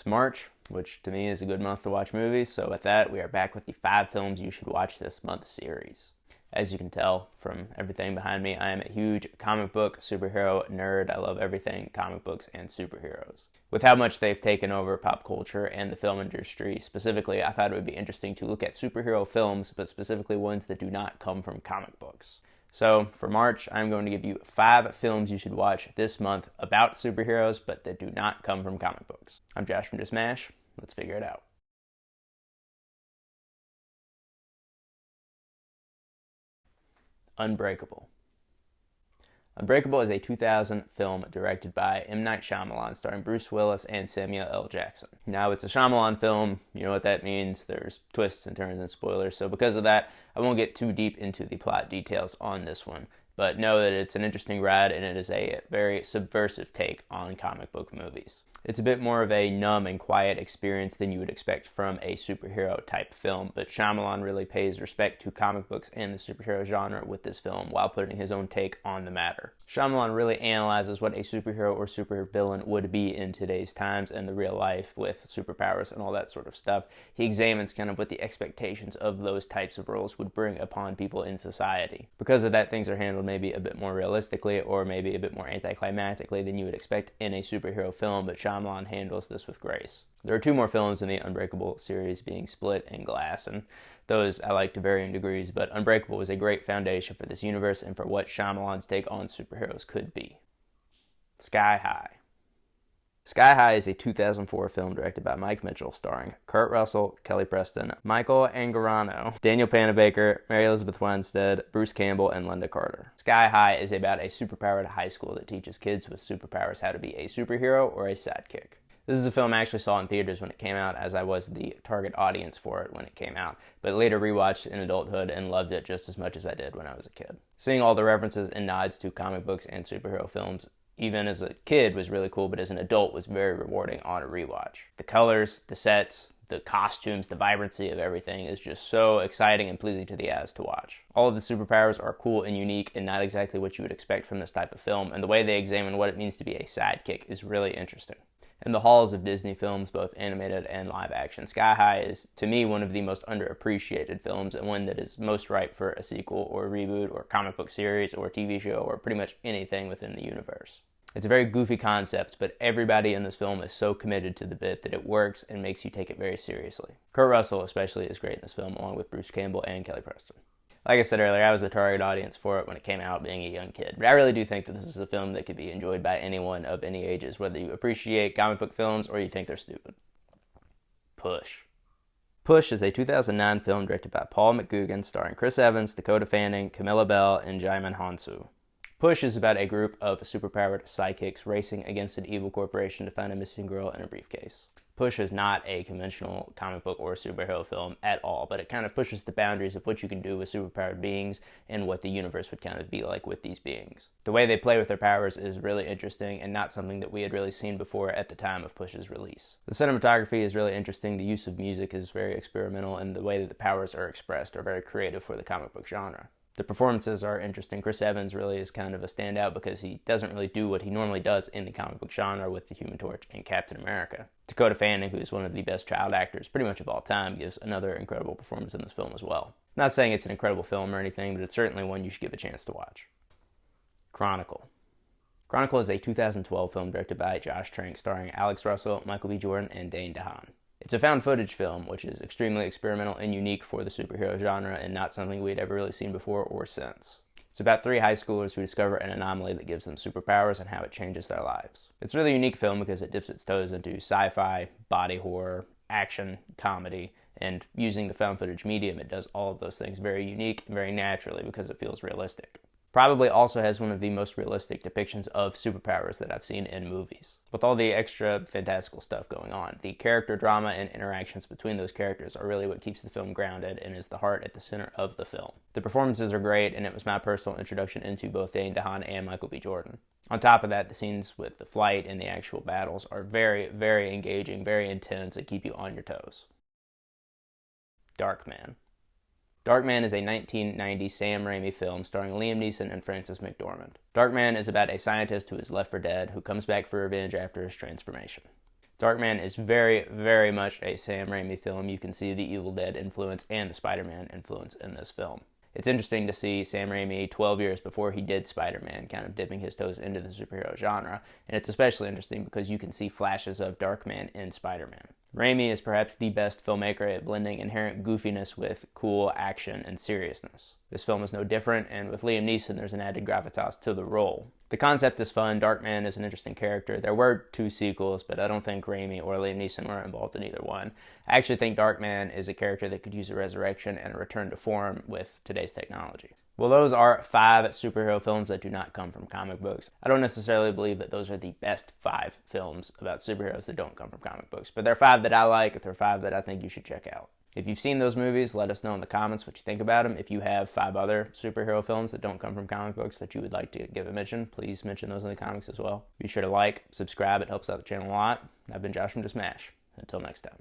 It's March, which to me is a good month to watch movies, so with that, we are back with the 5 films you should watch this month series. As you can tell from everything behind me, I am a huge comic book superhero nerd. I love everything comic books and superheroes. With how much they've taken over pop culture and the film industry specifically, I thought it would be interesting to look at superhero films, but specifically ones that do not come from comic books. So for March, I'm going to give you 5 films you should watch this month about superheroes, but that do not come from comic books. I'm Josh from Just Mash. Let's figure it out. Unbreakable. Unbreakable is a 2000 film directed by M. Night Shyamalan, starring Bruce Willis and Samuel L. Jackson. Now, it's a Shyamalan film. You know what that means. There's twists and turns and spoilers. So because of that, I won't get too deep into the plot details on this one. But know that it's an interesting ride, and it is a very subversive take on comic book movies. It's a bit more of a numb and quiet experience than you would expect from a superhero type film, but Shyamalan really pays respect to comic books and the superhero genre with this film while putting his own take on the matter. Shyamalan really analyzes what a superhero or supervillain would be in today's times and the real life with superpowers and all that sort of stuff. He examines kind of what the expectations of those types of roles would bring upon people in society. Because of that, things are handled maybe a bit more realistically or maybe a bit more anticlimactically than you would expect in a superhero film, but Shyamalan handles this with grace. There are 2 more films in the Unbreakable series, being Split and Glass, and those I like to varying degrees, but Unbreakable was a great foundation for this universe and for what Shyamalan's take on superheroes could be. Sky High. Sky High is a 2004 film directed by Mike Mitchell, starring Kurt Russell, Kelly Preston, Michael Angarano, Daniel Panabaker, Mary Elizabeth Winstead, Bruce Campbell, and Linda Carter. Sky High is about a superpowered high school that teaches kids with superpowers how to be a superhero or a sidekick. This is a film I actually saw in theaters when it came out, as I was the target audience for it when it came out, but later rewatched in adulthood and loved it just as much as I did when I was a kid. Seeing all the references and nods to comic books and superhero films, even as a kid, was really cool, but as an adult was very rewarding on a rewatch. The colors, the sets, the costumes, the vibrancy of everything is just so exciting and pleasing to the eyes to watch. All of the superpowers are cool and unique and not exactly what you would expect from this type of film, and the way they examine what it means to be a sidekick is really interesting. In the halls of Disney films, both animated and live action, Sky High is, to me, one of the most underappreciated films and one that is most ripe for a sequel or reboot or comic book series or TV show or pretty much anything within the universe. It's a very goofy concept, but everybody in this film is so committed to the bit that it works and makes you take it very seriously. Kurt Russell especially is great in this film, along with Bruce Campbell and Kelly Preston. Like I said earlier, I was the target audience for it when it came out, being a young kid. But I really do think that this is a film that could be enjoyed by anyone of any ages, whether you appreciate comic book films or you think they're stupid. Push. Push is a 2009 film directed by Paul McGugan, starring Chris Evans, Dakota Fanning, Camilla Bell, and Djimon Hounsou. Push is about a group of superpowered psychics racing against an evil corporation to find a missing girl in a briefcase. Push is not a conventional comic book or superhero film at all, but it kind of pushes the boundaries of what you can do with superpowered beings and what the universe would kind of be like with these beings. The way they play with their powers is really interesting and not something that we had really seen before at the time of Push's release. The cinematography is really interesting, the use of music is very experimental, and the way that the powers are expressed are very creative for the comic book genre. The performances are interesting. Chris Evans really is kind of a standout because he doesn't really do what he normally does in the comic book genre with the Human Torch and Captain America. Dakota Fanning, who is one of the best child actors pretty much of all time, gives another incredible performance in this film as well. Not saying it's an incredible film or anything, but it's certainly one you should give a chance to watch. Chronicle. Chronicle is a 2012 film directed by Josh Trank, starring Alex Russell, Michael B. Jordan, and Dane DeHaan. It's a found footage film, which is extremely experimental and unique for the superhero genre and not something we had ever really seen before or since. It's about 3 high schoolers who discover an anomaly that gives them superpowers and how it changes their lives. It's a really unique film because it dips its toes into sci-fi, body horror, action, comedy, and using the found footage medium, it does all of those things very unique and very naturally because it feels realistic. Probably also has one of the most realistic depictions of superpowers that I've seen in movies. With all the extra fantastical stuff going on, the character drama and interactions between those characters are really what keeps the film grounded and is the heart at the center of the film. The performances are great, and it was my personal introduction into both Dane DeHaan and Michael B. Jordan. On top of that, the scenes with the flight and the actual battles are very, very engaging, very intense, and keep you on your toes. Darkman. Darkman is a 1990 Sam Raimi film starring Liam Neeson and Frances McDormand. Darkman is about a scientist who is left for dead who comes back for revenge after his transformation. Darkman is very, very much a Sam Raimi film. You can see the Evil Dead influence and the Spider-Man influence in this film. It's interesting to see Sam Raimi 12 years before he did Spider-Man kind of dipping his toes into the superhero genre, and it's especially interesting because you can see flashes of Darkman in Spider-Man. Raimi is perhaps the best filmmaker at blending inherent goofiness with cool action and seriousness. This film is no different, and with Liam Neeson, there's an added gravitas to the role. The concept is fun. Darkman is an interesting character. There were 2 sequels, but I don't think Raimi or Liam Neeson were involved in either one. I actually think Darkman is a character that could use a resurrection and a return to form with today's technology. Well, those are 5 superhero films that do not come from comic books. I don't necessarily believe that those are the best 5 films about superheroes that don't come from comic books, but they're 5 that I like. They're 5 that I think you should check out. If you've seen those movies, let us know in the comments what you think about them. If you have 5 other superhero films that don't come from comic books that you would like to give a mention, please mention those in the comments as well. Be sure to like, subscribe. It helps out the channel a lot. I've been Josh from Just Mash. Until next time.